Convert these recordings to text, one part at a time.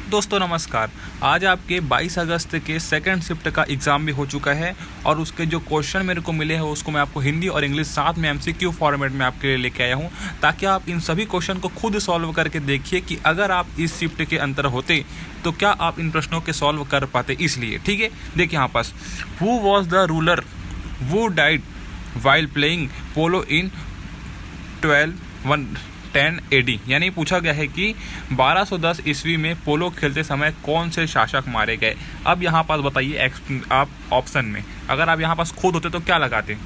दोस्तों नमस्कार। आज आपके 22 अगस्त के सेकंड शिफ्ट का एग्ज़ाम भी हो चुका है और उसके जो क्वेश्चन मेरे को मिले हैं उसको मैं आपको हिंदी और इंग्लिश साथ में एमसीक्यू फॉर्मेट में आपके लिए लेके आया हूं, ताकि आप इन सभी क्वेश्चन को खुद सॉल्व करके देखिए कि अगर आप इस शिफ्ट के अंतर होते तो क्या आप इन प्रश्नों के सॉल्व कर पाते। इसलिए ठीक है, देखिए यहाँ पास हु वॉज द रूलर वो डाइड वाइल प्लेइंग पोलो इन 1210 AD, यानी पूछा गया है कि 1210 ईस्वी में पोलो खेलते समय कौन से शासक मारे गए। अब यहाँ पास बताइए आप ऑप्शन में अगर आप यहाँ पास खुद होते तो क्या लगाते।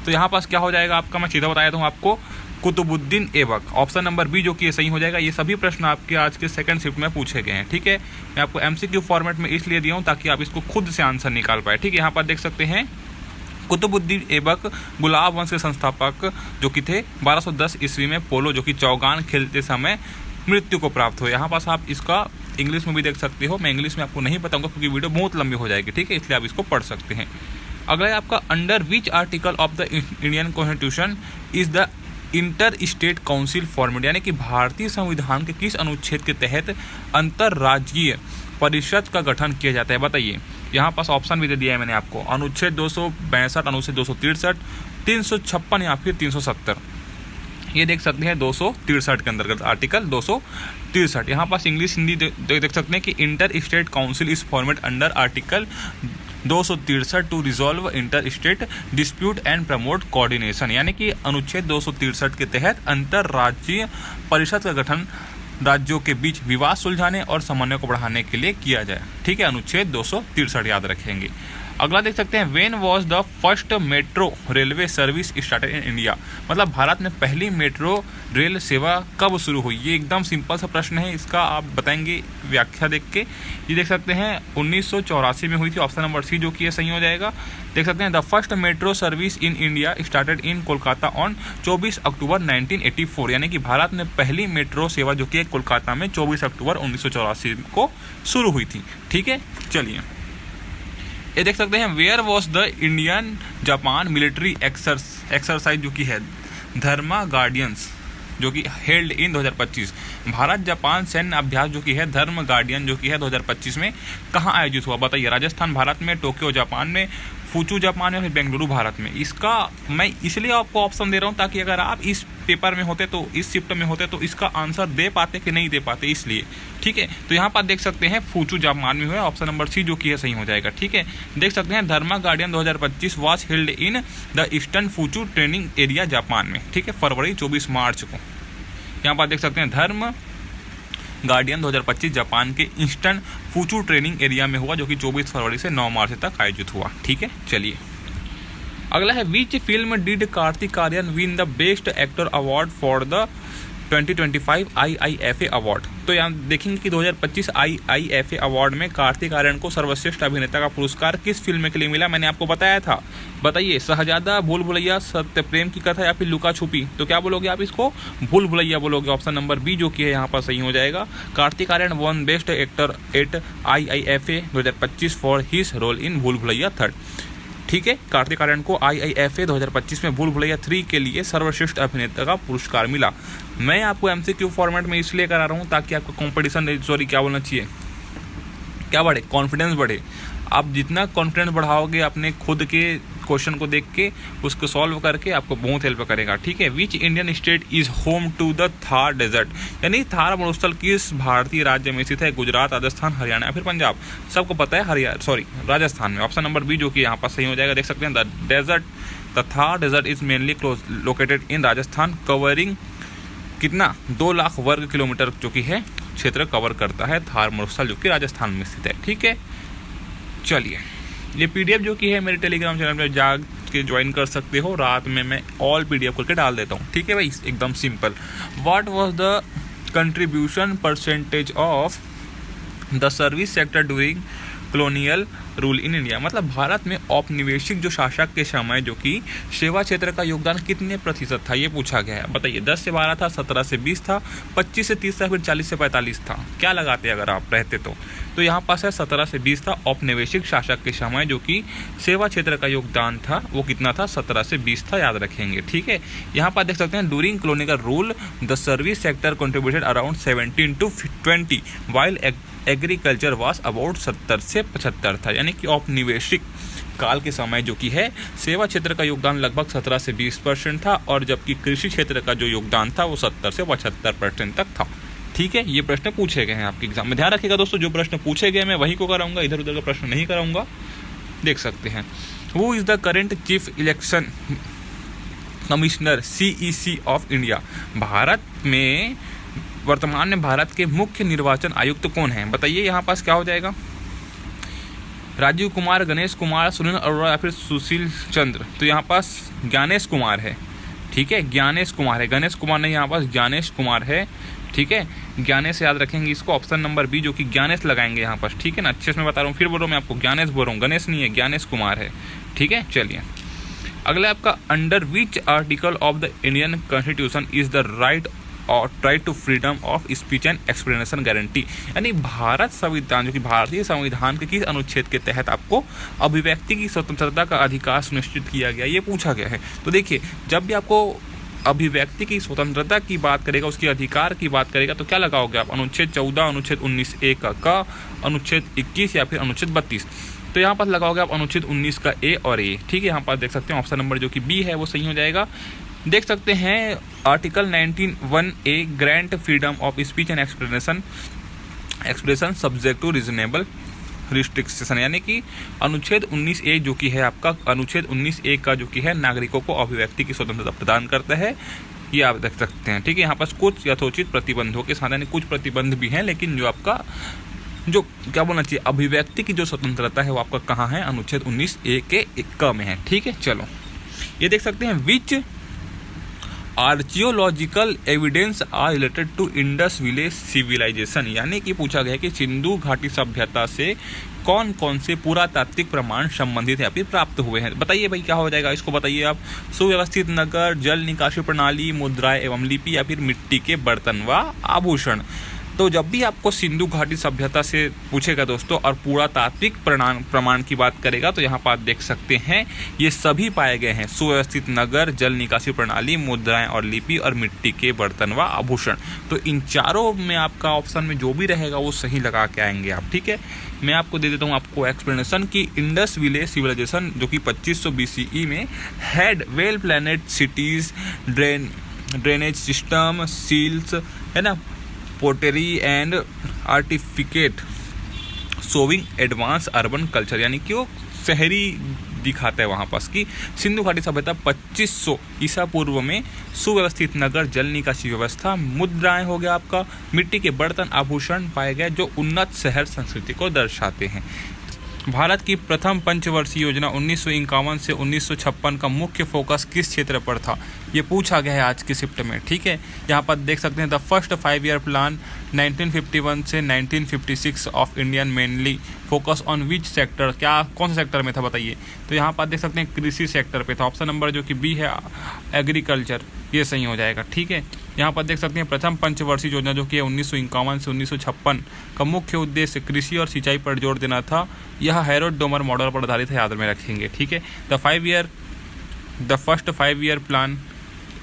तो यहाँ पास क्या हो जाएगा आपका, मैं सीधा बताया था आपको, Qutbuddin Aibak. Option number B जो कि ये सही हो जाएगा। ये सभी प्रश्न आपके आज के सेकंड शिफ्ट में पूछे गए हैं। ठीक है, मैं आपको एमसीक्यू फॉर्मेट में इसलिए दिया हूँ ताकि आप इसको खुद से आंसर निकाल पाए। ठीक है, यहाँ पर देख सकते हैं कुतुबुद्दीन ऐबक गुलाब वंश के संस्थापक जो कि थे 1210 ईस्वी में पोलो जो कि चौगान खेलते समय मृत्यु को प्राप्त हुए। यहाँ पास आप इसका इंग्लिश में भी देख सकते हो। मैं इंग्लिश में आपको नहीं बताऊंगा क्योंकि वीडियो बहुत लंबी हो जाएगी। ठीक है, इसलिए आप इसको पढ़ सकते हैं। अगला है आपका under which article of the Indian constitution is the inter state council format, यानी कि भारतीय संविधान के किस अनुच्छेद के तहत अंतर्राज्यीय परिषद का गठन किया जाता है। बताइए, यहाँ पास ऑप्शन भी दे दिया है मैंने आपको। अनुच्छेद 262, अनुच्छेद 263, 356 या फिर 370। ये देख सकते हैं 263 के अंतर्गत आर्टिकल 263। यहाँ पास इंग्लिश हिंदी देख सकते हैं कि inter state council is format under article 263 to resolve inter state dispute and promote coordination, यानी कि अनुच्छेद 263 के तहत अंतर्राज्यीय परिषद का गठन राज्यों के बीच विवाद सुलझाने और समन्वय को बढ़ाने के लिए किया जाए। ठीक है, अनुच्छेद 263 याद रखेंगे। अगला देख सकते हैं when was the first metro railway service started in India, मतलब भारत में पहली मेट्रो रेल सेवा कब शुरू हुई। ये एकदम सिंपल सा प्रश्न है, इसका आप बताएंगे व्याख्या देख के। ये देख सकते हैं 1984 में हुई थी। ऑप्शन नंबर सी जो कि ये सही हो जाएगा। देख सकते हैं the first metro service in India started in Kolkata on 24 अक्टूबर 1984, यानी कि भारत में पहली मेट्रो सेवा जो कि कोलकाता में 24 अक्टूबर 1984 को शुरू हुई थी। ठीक है, चलिए ये देख सकते हैं where was the Indian Japan military exercise जो कि है धर्मा गार्डियंस जो कि हेल्ड इन 2025। भारत जापान सैन्य अभ्यास जो कि है धर्म गार्डियन जो कि है 2025 में कहाँ आयोजित हुआ। बताइए, राजस्थान भारत में, टोक्यो जापान में, फुचू जापान में, फिर बेंगलुरु भारत में। इसका मैं इसलिए आपको ऑप्शन दे रहा हूँ ताकि अगर आप इस पेपर में होते तो, इस शिफ्ट में होते तो इसका आंसर दे पाते कि नहीं दे पाते, इसलिए। ठीक है, तो यहाँ पर देख सकते हैं फुचू जापान में हुआ। ऑप्शन नंबर सी जो कि है सही हो जाएगा। ठीक है, देख सकते हैं Dharma Guardian 2025 was held in the eastern Fuchu training area Japan में। ठीक है, फरवरी 24 मार्च को। यहाँ पर देख सकते हैं धर्म गार्डियन 2025 जापान के ईस्टर्न फुचू ट्रेनिंग एरिया में हुआ जो कि 24 फरवरी से 9 मार्च तक आयोजित हुआ। ठीक है, चलिए अगला है which film did Kartik Aryan win the best actor award for the 2025 IIFA award. तो यहाँ देखेंगे कि 2025 IIFA अवार्ड में कार्तिक आर्यन को सर्वश्रेष्ठ अभिनेता का पुरस्कार किस फिल्म के लिए मिला। मैंने आपको बताया था। बताइए, शहजादा, भूल भुलैया, सत्य प्रेम की कथा या फिर लुका छुपी। तो क्या बोलोगे आप इसको, भूल भुलैया बोलोगे। ऑप्शन नंबर बी जो कि है यहाँ पर सही हो जाएगा। Kartik Aryan won best actor at IIFA 2025 for his role in Bhool Bhulaiyaa 3। ठीक है, कार्तिक आर्यन को IIFA 2025 में भूल भुलैया 3 के लिए सर्वश्रेष्ठ अभिनेता का पुरस्कार मिला। मैं आपको एमसीक्यू फॉर्मेट में इसलिए करा रहा हूँ ताकि आपका कंपटीशन क्या बोलना चाहिए, क्या बढ़े, कॉन्फिडेंस बढ़े। आप जितना कॉन्फिडेंस बढ़ाओगे अपने खुद के क्वेश्चन को देख के, उसको सॉल्व करके, आपको बहुत हेल्प करेगा। ठीक है, which Indian state is home to the Thar desert, यानी थार मरुस्थल किस भारतीय राज्य में स्थित है। गुजरात, राजस्थान, हरियाणा या फिर पंजाब। सबको पता है राजस्थान में। ऑप्शन नंबर बी जो कि यहाँ पर सही हो जाएगा। देख सकते हैं the Thar desert is mainly located in Rajasthan, covering कितना 2 लाख वर्ग किलोमीटर जो कि है क्षेत्र कवर करता है थार मरुस्थल जो कि राजस्थान में स्थित है। ठीक है, चलिए ये PDF जो कि है मेरे टेलीग्राम चैनल में जा के ज्वाइन कर सकते हो। रात में मैं ऑल PDF करके डाल देता हूँ। ठीक है भाई, एकदम simple. What was the contribution percentage of the service sector during colonial rule in India, मतलब भारत में औपनिवेशिक जो शासक के समय जो कि सेवा क्षेत्र का योगदान कितने प्रतिशत था, ये पूछा गया है। बताइए 10 से 12 था, 17 से 20 था, 25 से 30 था, फिर 40 से 45 था। क्या लगाते अगर आप रहते तो यहाँ पास है 17 से 20 था। औपनिवेशिक शासक के समय जो कि सेवा क्षेत्र का योगदान था वो कितना था, 17 से 20 था, याद रखेंगे। ठीक है, यहाँ पर देख सकते हैं during colonial rule the service sector contributed around 17 to 20 while agriculture was about 70 से 75 था। यानी कि औपनिवेशिक काल के समय जो कि है सेवा क्षेत्र का योगदान लगभग 17 से 20% था, और जबकि कृषि क्षेत्र का जो योगदान था वो 70 से 75% तक था। ठीक है, ये प्रश्न पूछे गए हैं आपके एग्जाम में। ध्यान रखिएगा दोस्तों, जो प्रश्न पूछे गए मैं वही को कराऊंगा, इधर उधर का प्रश्न नहीं कराऊंगा। देख सकते हैं who is the current chief election commissioner CEC of India. Bharat में वर्तमान में भारत के मुख्य निर्वाचन आयुक्त कौन है, बताइए। यहाँ पास क्या हो जाएगा, राजीव कुमार, गणेश कुमार, सुनील अरोड़ा या फिर सुशील चंद्र। तो यहाँ पास ज्ञानेश कुमार है। ठीक है, ज्ञानेश कुमार है, गणेश कुमार नहीं, यहाँ पास ज्ञानेश कुमार है। ठीक है, ज्ञानेश याद रखेंगे इसको, ऑप्शन नंबर बी जो कि ज्ञानेश लगाएंगे यहाँ पर। ठीक है ना, अच्छे से मैं बता रहा हूँ, फिर बोल रहा हूँ मैं आपको, ज्ञानेश बोल रहा हूँ, गणेश नहीं है, ज्ञानेश कुमार है। ठीक है, चलिए अगला आपका, under which article of the Indian constitution is the right to freedom of speech and explanation guarantee. यानी भारत संविधान जो कि भारतीय संविधान के किस अनुच्छेद के तहत आपको अभिव्यक्ति की स्वतंत्रता का अधिकार सुनिश्चित किया गया, ये पूछा गया है। तो देखिए, जब भी आपको अभिव्यक्ति की स्वतंत्रता की बात करेगा, उसके अधिकार की बात करेगा, तो क्या लगाओगे आप, अनुच्छेद 14, अनुच्छेद 19A का, अनुच्छेद 21 या फिर अनुच्छेद 32। तो यहाँ पर लगाओगे आप अनुच्छेद 19 का A और A। ठीक है, यहाँ पर देख सकते हैं ऑप्शन नंबर जो कि B है वो सही हो जाएगा। देख सकते हैं article 19(1)A grant freedom of speech and expression subject to reasonable restriction. यानी कि अनुच्छेद 19A जो कि है आपका, अनुच्छेद 19A का जो कि है नागरिकों को अभिव्यक्ति की स्वतंत्रता प्रदान करता है, ये आप देख सकते हैं। ठीक है, यहाँ पास कुछ यथोचित प्रतिबंधों के साथ, यानी कुछ प्रतिबंध भी हैं, लेकिन जो आपका जो क्या बोलना चाहिए, अभिव्यक्ति की जो स्वतंत्रता है वो आपका कहाँ है, अनुच्छेद 19A के क में है। ठीक है, चलो ये देख सकते हैं which archaeological evidence are related to Indus village civilisation. यानी कि पूछा गया है कि सिंधु घाटी सभ्यता से कौन कौन से पुरातात्विक प्रमाण संबंधित है, अभी प्राप्त हुए हैं। बताइए भाई क्या हो जाएगा, इसको बताइए आप। सुव्यवस्थित नगर, जल निकासी प्रणाली, मुद्राएं एवं लिपि या फिर मिट्टी के बर्तन व आभूषण। तो जब भी आपको सिंधु घाटी सभ्यता से पूछेगा दोस्तों और पुरातात्विक प्रमाण की बात करेगा, तो यहाँ पर आप देख सकते हैं ये सभी पाए गए हैं, सुव्यवस्थित नगर, जल निकासी प्रणाली, मुद्राएं और लिपि और मिट्टी के बर्तन व आभूषण। तो इन चारों में आपका ऑप्शन में जो भी रहेगा वो सही लगा के आएंगे आप। ठीक है, मैं आपको दे देता हूँ आपको एक्सप्लेनेशन की इंडस विलेज सिविलाइजेशन जो कि 2500 BCE में had well planned cities, drainage system, seals, है ना, pottery and artefacts showing advance urban culture. यानी कि वो शहरी दिखाता है वहाँ पास कि सिंधु घाटी सभ्यता 2500 ईसा पूर्व में सुव्यवस्थित नगर, जल निकासी व्यवस्था, मुद्राएं हो गया आपका, मिट्टी के बर्तन, आभूषण पाए गए जो उन्नत शहर संस्कृति को दर्शाते हैं। भारत की प्रथम पंचवर्षीय योजना 1951 से 1956 का मुख्य फोकस किस क्षेत्र पर था, ये पूछा गया है आज की शिफ्ट में। ठीक है, यहाँ पर देख सकते हैं द फर्स्ट 5-year प्लान 1951 से 1956 of Indian mainly focus on which sector, क्या कौन सा सेक्टर में था बताइए। तो यहाँ पर देख सकते हैं कृषि सेक्टर पे था। ऑप्शन नंबर जो कि बी है एग्रीकल्चर, ये सही हो जाएगा। ठीक है, यहाँ पर देख सकते हैं प्रथम पंचवर्षीय योजना जो कि 1951 से 1956 का मुख्य उद्देश्य कृषि और सिंचाई पर जोर देना था। यह हैरोल्ड डोमर मॉडल पर आधारित है, याद में रखेंगे। ठीक है, द फर्स्ट 5-year प्लान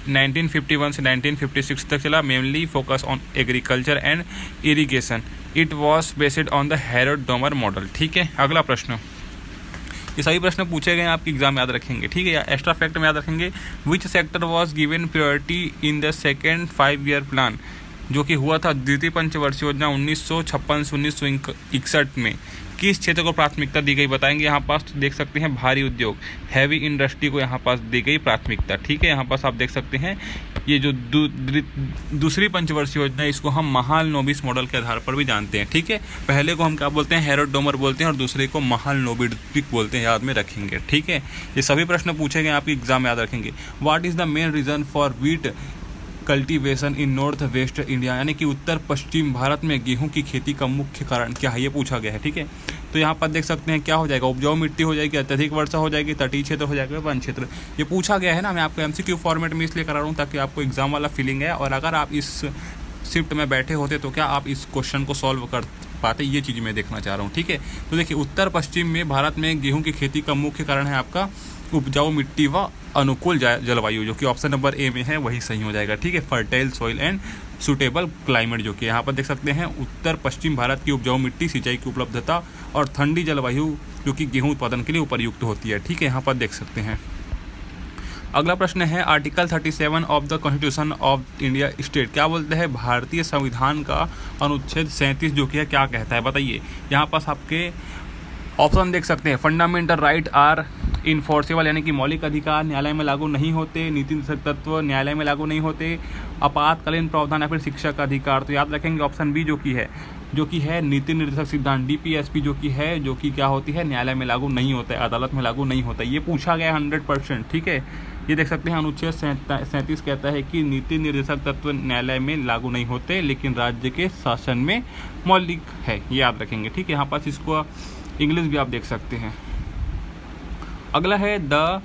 1951 से 1956 तक चला, mainly focus on agriculture and irrigation. It was based on the Harold Domar model. ठीक है, अगला प्रश्न, ये सभी प्रश्न पूछे गए आपके एग्जाम में, याद रखेंगे। ठीक है, या एक्स्ट्रा फैक्ट में याद रखेंगे। Which sector was given priority in the second 5-year plan, जो कि हुआ था द्वितीय पंचवर्षीय योजना 1956 से 1961 में, किस क्षेत्र को प्राथमिकता दी गई बताएंगे। यहाँ पास देख सकते हैं भारी उद्योग, हैवी इंडस्ट्री को यहाँ पास दी गई प्राथमिकता। ठीक है, यहाँ पास आप देख सकते हैं ये जो दूसरी पंचवर्षीय योजना है इसको हम महालनोबिस मॉडल के आधार पर भी जानते हैं। ठीक है, पहले को हम क्या बोलते हैं, हैरोल्ड डोमर बोलते हैं, और दूसरे को महालनोबिस बोलते हैं, याद में रखेंगे। ठीक है, ये सभी प्रश्न पूछे गए आपके एग्जाम में, याद रखेंगे। What is the main reason for wheat cultivation in north west India, यानी कि उत्तर पश्चिम भारत में गेहूं की खेती का मुख्य कारण क्या है, ये पूछा गया है। ठीक है, तो यहाँ पर देख सकते हैं क्या हो जाएगा, उपजाऊ मिट्टी हो जाएगी, अत्यधिक वर्षा हो जाएगी, तटीय क्षेत्र हो जाएगा, वन क्षेत्र। ये पूछा गया है ना, मैं आपको एमसीक्यू फॉर्मेट में इसलिए करा रहा हूँ ताकि आपको एग्जाम वाला फीलिंग है, और अगर आप इस शिफ्ट में बैठे होते तो क्या आप इस क्वेश्चन को सॉल्व कर पाते, ये चीज़ मैं देखना चाह रहा हूँ। ठीक है, तो देखिए उत्तर पश्चिम में भारत में गेहूं की खेती का मुख्य कारण है आपका उपजाऊ मिट्टी व अनुकूल जलवायु, जो कि ऑप्शन नंबर ए में है, वही सही हो जाएगा। ठीक है, fertile soil and suitable climate, जो कि यहाँ पर देख सकते हैं उत्तर पश्चिम भारत की उपजाऊ मिट्टी, सिंचाई की उपलब्धता और ठंडी जलवायु जो कि गेहूं उत्पादन के लिए उपयुक्त होती है। ठीक है, यहाँ पर देख सकते हैं। अगला प्रश्न है article 37 of the constitution of India state, क्या बोलते हैं भारतीय संविधान का अनुच्छेद 37 जो कि है क्या कहता है, बताइए। यहाँ पास आपके ऑप्शन देख सकते हैं, फंडामेंटल राइट आर इन्फोर्सेबल, यानी कि मौलिक अधिकार न्यायालय में लागू नहीं होते, नीति निर्देशक तत्व न्यायालय में लागू नहीं होते, आपातकालीन प्रावधान या फिर शिक्षा का अधिकार। तो याद रखेंगे ऑप्शन बी जो कि है नीति निर्देशक सिद्धांत, डीपीएसपी जो कि क्या होती है, न्यायालय में लागू नहीं होता है, अदालत में लागू नहीं होता है। ये पूछा गया 100%। ठीक है, ये देख सकते हैं अनुच्छेद 37 कहता है कि नीति निर्देशक तत्व न्यायालय में लागू नहीं होते, लेकिन राज्य के शासन में मौलिक है, ये याद रखेंगे। ठीक है, यहाँ पास इसको इंग्लिश भी आप देख सकते हैं। अगला है द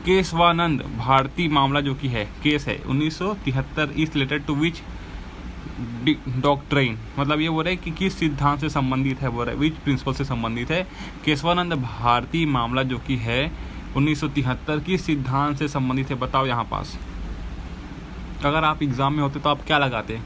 केशवानंद भारती मामला, जो कि है केस है 1973 is related to which doctrine, मतलब ये बोल रहे हैं कि किस सिद्धांत से संबंधित है, बोल रहे विच प्रिंसिपल से संबंधित है। केशवानंद भारती मामला जो कि है 1973 किस सिद्धांत से संबंधित है, बताओ। यहाँ पास अगर आप एग्जाम में होते तो आप क्या लगाते,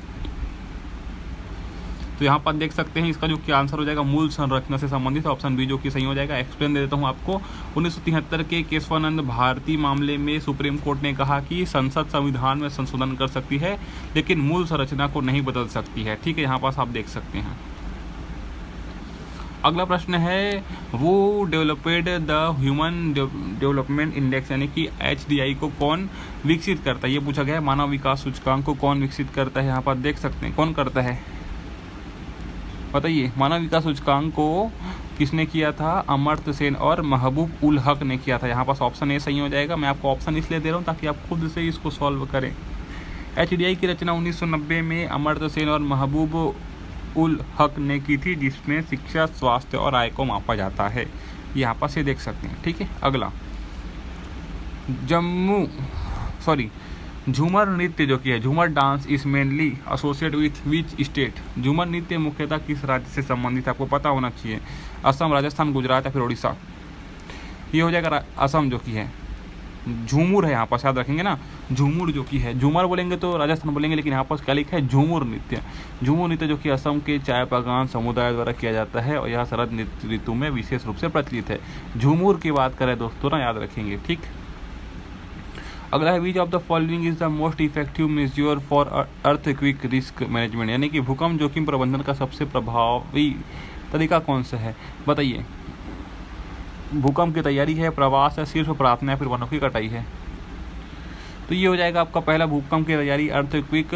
तो यहाँ पर देख सकते हैं इसका जो क्या आंसर हो जाएगा, मूल संरचना से संबंधित, ऑप्शन बी जो कि सही हो जाएगा। एक्सप्लेन दे देता हूँ आपको। 1973 के केशवानंद भारती मामले में सुप्रीम कोर्ट ने कहा कि संसद संविधान में संशोधन कर सकती है, लेकिन मूल संरचना को नहीं बदल सकती है। ठीक है, यहाँ पास आप देख सकते हैं। अगला प्रश्न है वो developed the human development index, यानी कि HDI को कौन विकसित करता है, ये पूछा गया है। मानव विकास सूचकांक को कौन विकसित करता है, यहाँ पर देख सकते हैं कौन करता है, बताइए। मानव विकास सूचकांक को किसने किया था, अमर्त्य सेन और महबूब उल हक ने किया था। यहाँ पास ऑप्शन ए सही हो जाएगा। मैं आपको ऑप्शन इसलिए दे रहा हूँ ताकि आप खुद से इसको सॉल्व करें। HDI की रचना 1990 में अमर्त्य सेन और महबूब उल हक ने की थी, जिसमें शिक्षा, स्वास्थ्य और आय को मापा जाता है। यहाँ पास ये देख सकते हैं। ठीक है, अगला झूमर नृत्य जो कि है, झूमर dance is mainly associate with which state, झूमर नृत्य मुख्यतः किस राज्य से संबंधित है, आपको पता होना चाहिए। असम, राजस्थान, गुजरात या फिर उड़ीसा। ये हो जाएगा असम जो कि है। झूमुर है, यहाँ पास याद रखेंगे ना, झूमुर जो कि है, झूमर बोलेंगे तो राजस्थान बोलेंगे, लेकिन यहाँ पास क्या लिखा है, झूमुर नृत्य। झूमुर नृत्य जो कि असम के चाय बागान समुदाय द्वारा किया जाता है, और यह शरद ऋतु में विशेष रूप से प्रचलित है। झूमुर की बात करें दोस्तों ना, याद रखेंगे। ठीक, अगला है which of the following is the most effective measure for earthquake risk management, यानी कि भूकंप जोखिम प्रबंधन का सबसे प्रभावी तरीका कौन सा है, बताइए। भूकंप की तैयारी है, प्रवास है, सिर्फ प्रार्थना है, फिर वनों की कटाई है। तो ये हो जाएगा आपका पहला, भूकंप की तैयारी, अर्थक्वेक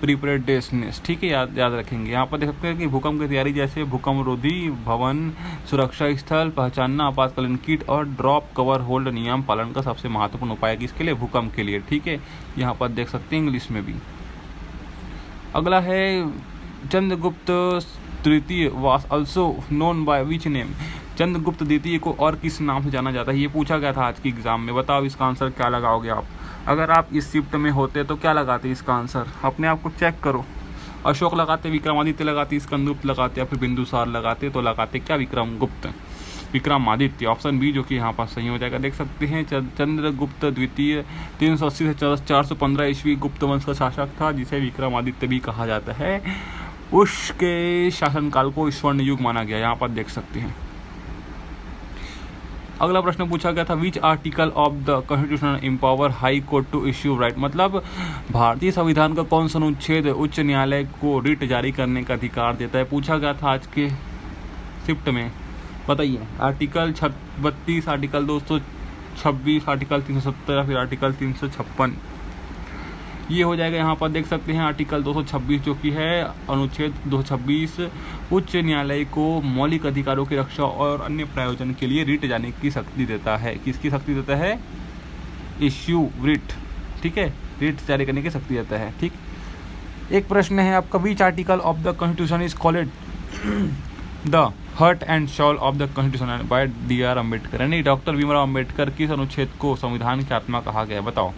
प्रिपरेडनेस। ठीक है, याद रखेंगे। यहाँ पर देख सकते हैं कि भूकंप की तैयारी जैसे भूकंप रोधी भवन, सुरक्षा स्थल पहचानना, आपातकालीन किट और ड्रॉप कवर होल्ड नियम पालन का सबसे महत्वपूर्ण उपाय है किसके लिए, भूकंप के लिए। ठीक है, यहाँ पर देख सकते हैं इंग्लिश में भी। अगला है चंद्रगुप्त तृतीय was also known by which name, Chandragupta द्वितीय को और किस नाम से जाना जाता है, ये पूछा गया था आज की एग्जाम में। बताओ इसका आंसर क्या लगाओगे आप। अगर आप इस शिफ्ट में होते तो क्या लगाते इसका आंसर, अपने आप को चेक करो। अशोक लगाते, विक्रमादित्य लगाते, स्कंदगुप्त लगाते, या फिर बिंदुसार लगाते, तो लगाते क्या, विक्रमादित्य। ऑप्शन बी जो कि यहाँ पर सही हो जाएगा। देख सकते हैं चंद्रगुप्त द्वितीय 380 से 415 ईस्वी गुप्त वंश का शासक था, जिसे विक्रमादित्य भी कहा जाता है। उसके शासनकाल को स्वर्ण युग माना गया, यहाँ पर देख सकते हैं। अगला प्रश्न पूछा गया था which article of the constitution empower high court to issue writ, मतलब भारतीय संविधान का कौन सा अनुच्छेद उच्च न्यायालय को रिट जारी करने का अधिकार देता है, पूछा गया था आज के शिफ्ट में, बताइए। आर्टिकल 32, आर्टिकल 226, आर्टिकल 370, फिर आर्टिकल 356। ये हो जाएगा। यहाँ पर देख सकते हैं आर्टिकल 226 जो कि है अनुच्छेद 226 उच्च न्यायालय को मौलिक अधिकारों की रक्षा और अन्य प्रयोजन के लिए रिट जाने की शक्ति देता है। किसकी शक्ति देता है, इश्यू रिट। ठीक है, रिट जारी करने की शक्ति देता है। ठीक, एक प्रश्न है आपका, which article of the constitution is called the heart and soul of the constitution by D.R. Ambedkar, यानी डॉक्टर भीमराव अम्बेडकर किस अनुच्छेद को संविधान की आत्मा कहा गया, बताओ।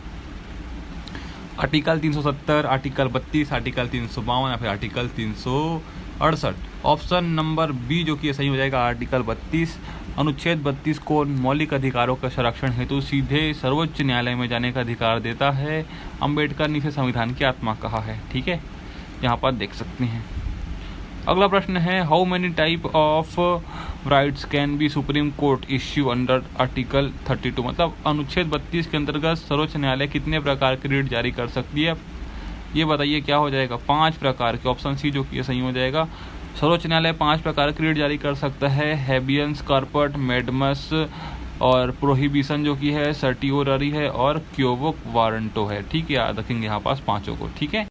आर्टिकल 370, आर्टिकल 32, आर्टिकल 352 या फिर आर्टिकल 368। ऑप्शन नंबर बी जो कि सही हो जाएगा, आर्टिकल 32। अनुच्छेद 32 को मौलिक अधिकारों के संरक्षण हेतु सीधे सर्वोच्च न्यायालय में जाने का अधिकार देता है। अम्बेडकर ने इसे संविधान की आत्मा कहा है। ठीक है, यहाँ पर देख सकते हैं। अगला प्रश्न है, how many type of rights can be supreme court issue under article 32, मतलब अनुच्छेद 32 के अंतर्गत सर्वोच्च न्यायालय कितने प्रकार के रिट जारी कर सकती है, ये बताइए क्या हो जाएगा, 5 प्रकार के। ऑप्शन सी जो कि ये सही हो जाएगा, सर्वोच्च न्यायालय 5 प्रकार के रिट जारी कर सकता है। हैबियस कॉर्पस, मेडमस और प्रोहिबिशन जो कि है, सर्टियोररी है और क्योवो वारंटो है। ठीक है, याद रखेंगे यहाँ पास 5 को। ठीक है।